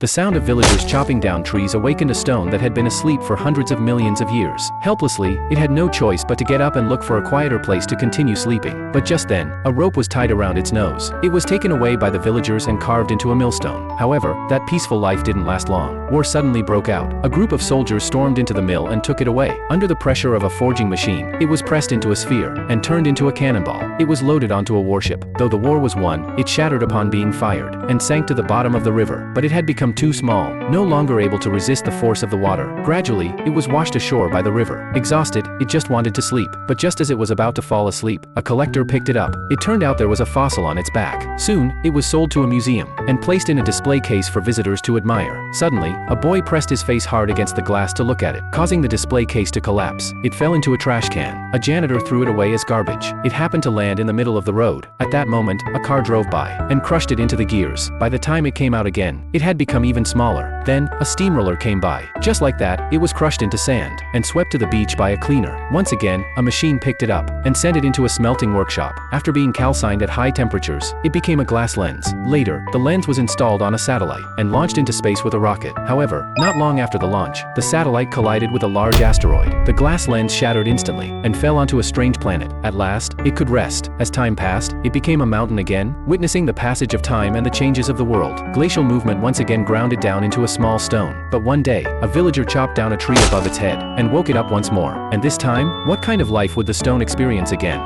The sound of villagers chopping down trees awakened a stone that had been asleep for hundreds of millions of years. Helplessly, it had no choice but to get up and look for a quieter place to continue sleeping. But just then, a rope was tied around its nose. It was taken away by the villagers and carved into a millstone. However, that peaceful life didn't last long. War suddenly broke out. A group of soldiers stormed into the mill and took it away. Under the pressure of a forging machine, it was pressed into a sphere and turned into a cannonball. It was loaded onto a warship. Though the war was won, it shattered upon being fired and sank to the bottom of the river. But it had become too small, no longer able to resist the force of the water. Gradually, it was washed ashore by the river. Exhausted, it just wanted to sleep. But just as it was about to fall asleep, a collector picked it up. It turned out there was a fossil on its back. Soon, it was sold to a museum and placed in a display case for visitors to admire. Suddenly, a boy pressed his face hard against the glass to look at it, causing the display case to collapse. It fell into a trash can. A janitor threw it away as garbage. It happened to land in the middle of the road. At that moment, a car drove by and crushed it into the gears. By the time it came out again, it had become even smaller. Then, a steamroller came by. Just like that, it was crushed into sand and swept to the beach by a cleaner. Once again, a machine picked it up and sent it into a smelting workshop. After being calcined at high temperatures, it became a glass lens. Later, the lens was installed on a satellite and launched into space with a rocket. However, not long after the launch, the satellite collided with a large asteroid. The glass lens shattered instantly and fell onto a strange planet. At last, it could rest. As time passed, it became a mountain again, witnessing the passage of time and the changes of the world. Glacial movement once again ground it down into a small stone. But one day, a villager chopped down a tree above its head and woke it up once more. And this time, what kind of life would the stone experience again?